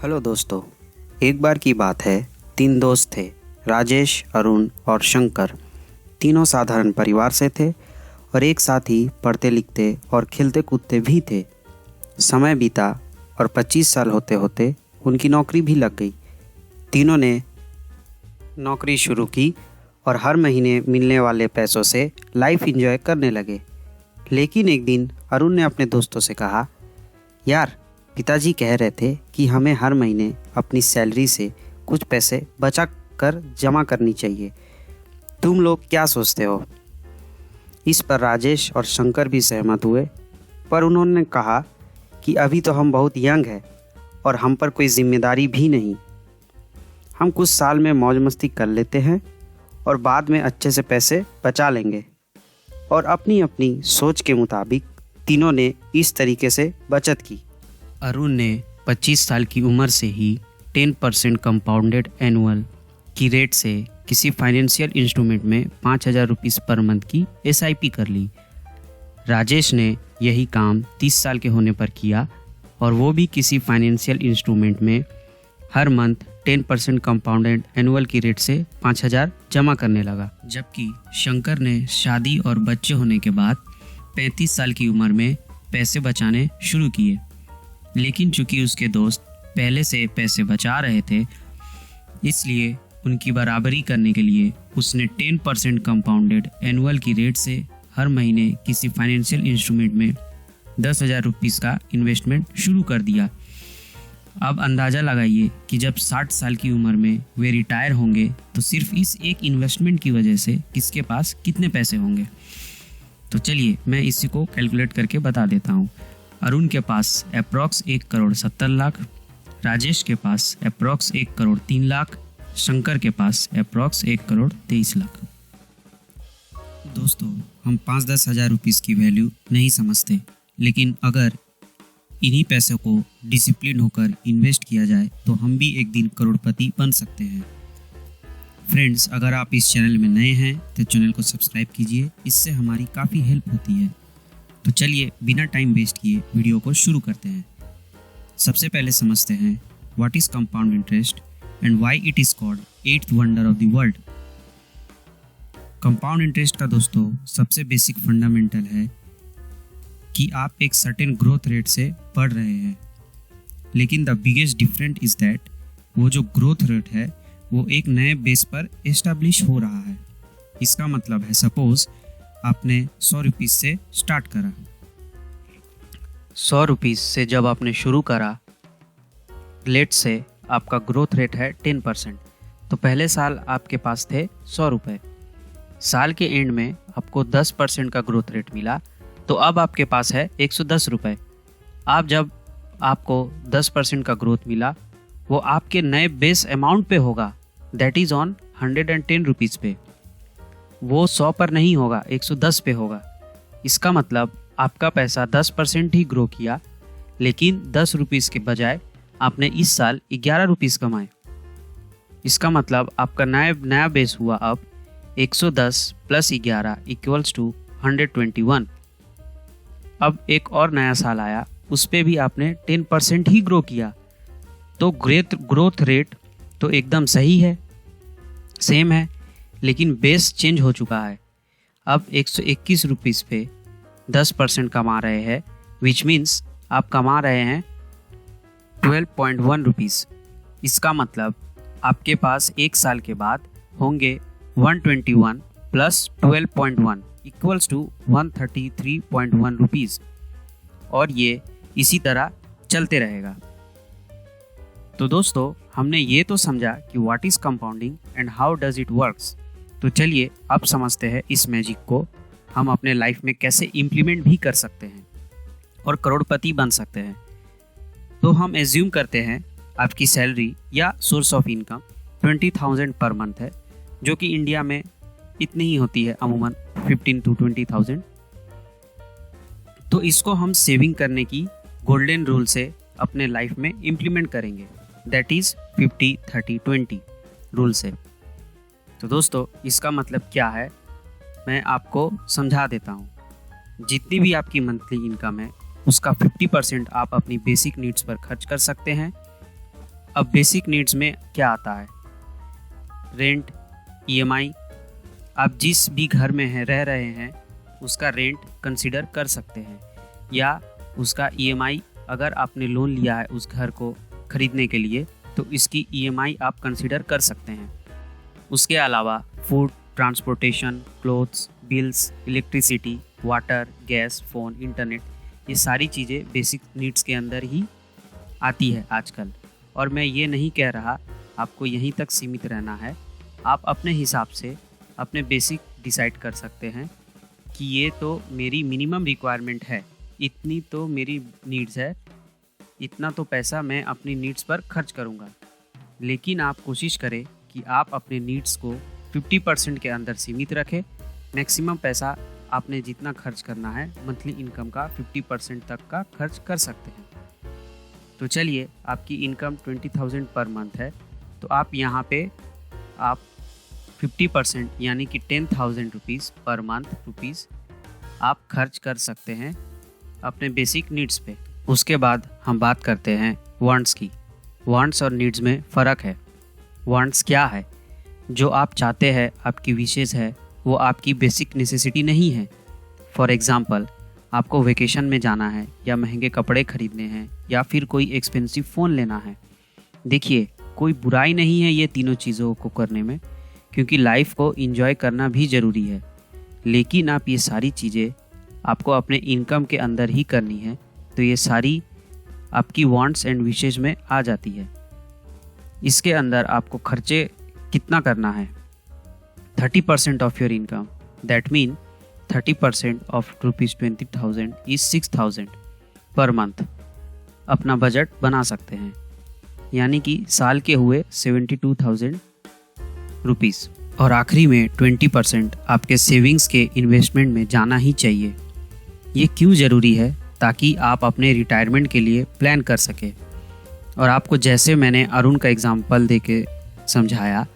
Hello दोस्तों, एक बार की बात है। 3 दोस्त थे, राजेश, अरुण और शंकर। तीनों साधारण परिवार से थे और एक साथ ही पढ़ते लिखते और खेलते कूदते भी थे। समय बीता और 25 साल होते होते उनकी नौकरी भी लग गई। तीनों ने नौकरी शुरू की और हर महीने मिलने वाले पैसों से लाइफ एंजॉय करने लगे। लेकिन एक दिन अरुण ने अपने दोस्तों से कहा, यार, पिताजी कह रहे थे कि हमें हर महीने अपनी सैलरी से कुछ पैसे बचा कर जमा करनी चाहिए। तुम लोग क्या सोचते हो? इस पर राजेश और शंकर भी सहमत हुए, पर उन्होंने कहा कि अभी तो हम बहुत यंग हैं और हम पर कोई जिम्मेदारी भी नहीं। हम कुछ साल में मौज मस्ती कर लेते हैं और बाद में अच्छे से पैसे बचा लेंगे। और अपनी अपनी सोच के मुताबिक तीनों ने इस तरीके से बचत की। अरुण ने 25 साल की उम्र से ही 10% कंपाउंडेड एनुअल की रेट से किसी फाइनेंशियल इंस्ट्रूमेंट में 5,000 रुपीज़ पर मंथ की SIP कर ली। राजेश ने यही काम 30 साल के होने पर किया और वो भी किसी फाइनेंशियल इंस्ट्रूमेंट में हर मंथ 10% कंपाउंडेड एनुअल की रेट से 5,000 जमा करने लगा। जबकि शंकर ने शादी और बच्चे होने के बाद 35 साल की उम्र में पैसे बचाने शुरू किए। लेकिन चूंकि उसके दोस्त पहले से पैसे बचा रहे थे, इसलिए उनकी बराबरी करने के लिए उसने 10% कंपाउंडेड एनुअल की रेट से हर महीने किसी फाइनेंशियल इंस्ट्रूमेंट में 10,000 रुपीज़ का इन्वेस्टमेंट शुरू कर दिया। अब अंदाज़ा लगाइए कि जब 60 साल की उम्र में वे रिटायर होंगे तो सिर्फ इस एक इन्वेस्टमेंट की वजह से किसके पास कितने पैसे होंगे। तो चलिए मैं इसी को कैलकुलेट करके बता देता हूँ। अरुण के पास अप्रॉक्स 1,70,00,000, राजेश के पास अप्रॉक्स 1,03,00,000, शंकर के पास अप्रॉक्स 1,23,00,000। दोस्तों, हम 5-10 हज़ार रुपीज़ की वैल्यू नहीं समझते, लेकिन अगर इन्हीं पैसों को डिसिप्लिन होकर इन्वेस्ट किया जाए तो हम भी एक दिन करोड़पति बन सकते हैं। फ्रेंड्स, अगर आप इस चैनल में नए हैं तो चैनल को सब्सक्राइब कीजिए, इससे हमारी काफ़ी हेल्प होती है। तो चलिए बिना टाइम वेस्ट किए वीडियो को शुरू करते हैं। सबसे पहले समझते हैं what is compound interest and why it is called 8th wonder of the world. Compound interest का दोस्तों सबसे बेसिक फंडामेंटल है कि आप एक सर्टेन ग्रोथ रेट से पढ़ रहे हैं, लेकिन the biggest difference is that वो जो ग्रोथ रेट है वो एक नए बेस पर एस्टैब्लिश हो रहा है। इसका मतलब है, सपोज आपने 100 रुपीज़ से स्टार्ट करा। 100 रुपीज़ से जब आपने शुरू करा, लेट से आपका ग्रोथ रेट है 10%, तो पहले साल आपके पास थे 100 रुपये। साल के एंड में आपको 10% का ग्रोथ रेट मिला, तो अब आपके पास है 110 रुपये। आप जब आपको 10% का ग्रोथ मिला, वो आपके नए बेस अमाउंट पे होगा, दैट इज़ ऑन 110 रुपीज़ पे। वो 100 पर नहीं होगा, 110 पे होगा। इसका मतलब आपका पैसा 10% ही ग्रो किया, लेकिन 10 रुपीज़ के बजाय आपने इस साल 11 रुपीज़ कमाए। इसका मतलब आपका नया बेस हुआ अब 110 + 11 = 121। अब एक और नया साल आया, उस पे भी आपने 10% ही ग्रो किया, तो ग्रोथ रेट तो एकदम सही है, सेम है, लेकिन बेस चेंज हो चुका है। अब 121 रुपीज़ पे 10% कमा रहे हैं, विच मीन्स आप कमा रहे हैं 12.1 रुपीज़। इसका मतलब आपके पास एक साल के बाद होंगे 121 + 12.1 = 133.1 रुपीज़, और ये इसी तरह चलते रहेगा। तो दोस्तों, हमने ये तो समझा कि what is compounding and how does it works. तो चलिए अब समझते हैं इस मैजिक को हम अपने लाइफ में कैसे इम्प्लीमेंट भी कर सकते हैं और करोड़पति बन सकते हैं। तो हम एज्यूम करते हैं आपकी सैलरी या source of income 20,000 per month है, जो कि इंडिया में इतनी ही होती है, अमूमन 15 to 20,000। तो इसको हम सेविंग करने की गोल्डन रूल से अपने लाइफ में इम्प्लीमेंट करेंगे, दैट इज़ 50-30-20 रूल से। तो दोस्तों, इसका मतलब क्या है मैं आपको समझा देता हूँ। जितनी भी आपकी मंथली इनकम है उसका 50% आप अपनी बेसिक नीड्स पर खर्च कर सकते हैं, अब बेसिक नीड्स में क्या आता है? Rent, EMI. आप जिस भी घर में रह रहे हैं उसका रेंट कंसीडर कर सकते हैं, या उसका ईएमआई, अगर आपने लोन लिया है उस घर को खरीदने के लिए तो इसकी ईएमआई आप कंसीडर कर सकते हैं। उसके अलावा food, transportation, clothes, bills, electricity, water, gas, phone, internet, ये सारी चीज़ें बेसिक नीड्स के अंदर ही आती है आजकल। और मैं ये नहीं कह रहा आपको यहीं तक सीमित रहना है, आप अपने हिसाब से अपने बेसिक डिसाइड कर सकते हैं कि ये तो मेरी मिनिमम रिक्वायरमेंट है, इतनी तो मेरी नीड्स है, इतना तो पैसा मैं अपनी नीड्स पर खर्च करूँगा। लेकिन आप कोशिश करें कि आप अपने नीड्स को 50% के अंदर सीमित रखें। मैक्सिमम पैसा आपने जितना खर्च करना है मंथली इनकम का 50% तक का खर्च कर सकते हैं। तो चलिए, आपकी इनकम 20,000 पर मंथ है तो आप यहाँ पे आप 50% यानी कि 10,000 रुपीज़ पर मंथ आप खर्च कर सकते हैं अपने बेसिक नीड्स पे। उसके बाद हम बात करते हैं वांट्स की। वांट्स और नीड्स में फ़र्क है। वांट्स क्या है? जो आप चाहते हैं, आपकी विशेज़ है, वो आपकी बेसिक नेसेसिटी नहीं है। फॉर एग्ज़ाम्पल, आपको वेकेशन में जाना है, या महंगे कपड़े खरीदने हैं, या फिर कोई एक्सपेंसिव फ़ोन लेना है। देखिए, कोई बुराई नहीं है ये तीनों चीज़ों को करने में, क्योंकि लाइफ को एंजॉय करना भी ज़रूरी है। लेकिन आप ये सारी चीज़ें आपको अपने इनकम के अंदर ही करनी है, तो ये सारी आपकी वांट्स एंड विशेज़ में आ जाती है। इसके अंदर आपको खर्चे कितना करना है? 30% of your income, that mean 30% of ₹20,000 is 6,000 per month अपना बजट बना सकते हैं, यानी कि साल के हुए 72,000 रुपीज़। और आखिरी में 20% आपके सेविंग्स के इन्वेस्टमेंट में जाना ही चाहिए। ये क्यों ज़रूरी है? ताकि आप अपने रिटायरमेंट के लिए प्लान कर सकें। और आपको जैसे मैंने अरुण का एग्जांपल देके समझाया,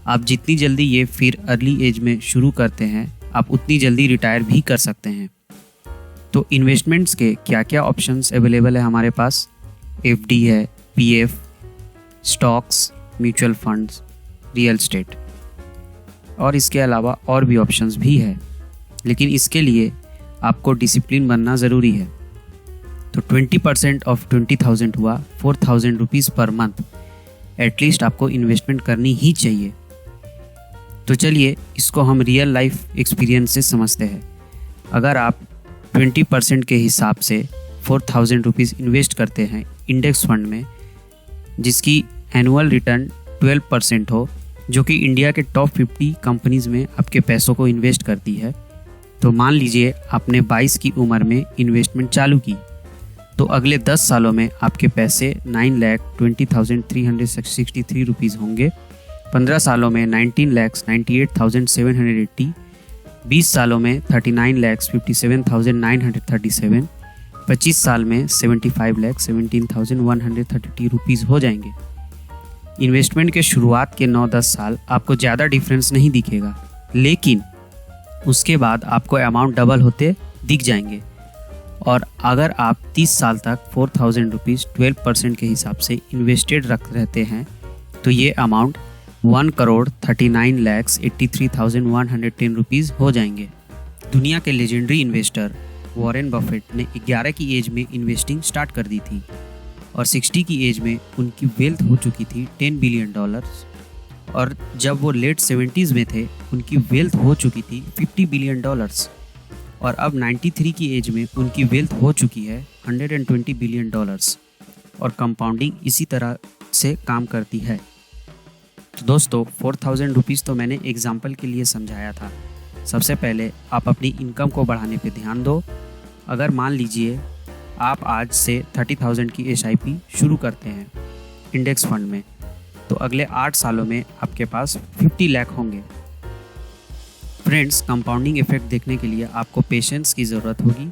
आप जितनी जल्दी ये फिर अर्ली एज में शुरू करते हैं, आप उतनी जल्दी रिटायर भी कर सकते हैं। तो इन्वेस्टमेंट्स के क्या क्या ऑप्शंस अवेलेबल है हमारे पास? एफडी है, PF, stocks, mutual funds, real estate, और इसके अलावा और भी ऑप्शंस भी है। लेकिन इसके लिए आपको डिसिप्लिन बनना ज़रूरी है। तो 20% ऑफ 20,000 हुआ 4,000 रुपीज़ पर मंथ एटलीस्ट आपको इन्वेस्टमेंट करनी ही चाहिए। तो चलिए, इसको हम रियल लाइफ एक्सपीरियंस से समझते हैं। अगर आप 20% के हिसाब से 4,000 रुपीज़ इन्वेस्ट करते हैं इंडेक्स फंड में, जिसकी एनुअल रिटर्न 12% हो, जो कि इंडिया के टॉप 50 कंपनीज़ में आपके पैसों को इन्वेस्ट करती है, तो मान लीजिए आपने 22 की उम्र में इन्वेस्टमेंट चालू की, तो अगले 10 सालों में आपके पैसे 9,20,363 रुपीज़ होंगे। 15 सालों में 19,98,780, 20 सालों में 39,57,937, 25 साल में 75,17,132 रुपीज़ हो जाएंगे। इन्वेस्टमेंट के शुरुआत के 9-10 साल आपको ज़्यादा डिफरेंस नहीं दिखेगा, लेकिन उसके बाद आपको अमाउंट डबल होते दिख जाएंगे। और अगर आप 30 साल तक 4,000 रुपीज़ 12% के हिसाब से इन्वेस्टेड रख रहते हैं, तो ये अमाउंट 1,39,83,110 रुपीज़ हो जाएंगे। दुनिया के लेजेंडरी इन्वेस्टर वॉरेन बफेट ने 11 की एज में इन्वेस्टिंग स्टार्ट कर दी थी, और 60 की एज में उनकी वेल्थ हो चुकी थी $10 बिलियन। और जब वो लेट 70s में थे, उनकी वेल्थ हो चुकी थी $50 बिलियन। और अब 93 की एज में उनकी वेल्थ हो चुकी है $120 बिलियन। और कंपाउंडिंग इसी तरह से काम करती है। तो दोस्तों, 4,000 रुपीज़ तो मैंने एग्जाम्पल के लिए समझाया था। सबसे पहले आप अपनी इनकम को बढ़ाने पे ध्यान दो। अगर मान लीजिए आप आज से 30,000 की SIP शुरू करते हैं इंडेक्स फंड में, तो अगले 8 सालों में आपके पास 50 लाख होंगे। फ्रेंड्स, कंपाउंडिंग इफेक्ट देखने के लिए आपको पेशेंस की ज़रूरत होगी।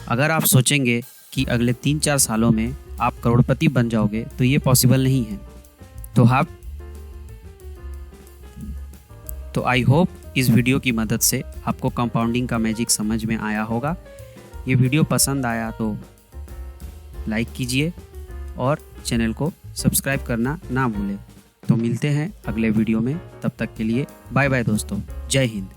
अगर आप सोचेंगे कि अगले 3-4 सालों में आप करोड़पति बन जाओगे, तो ये पॉसिबल नहीं है। तो आई होप इस वीडियो की मदद से आपको कंपाउंडिंग का मैजिक समझ में आया होगा। ये वीडियो पसंद आया तो लाइक कीजिए और चैनल को सब्सक्राइब करना ना भूलें। तो मिलते हैं अगले वीडियो में, तब तक के लिए बाय बाय दोस्तों, जय हिंद।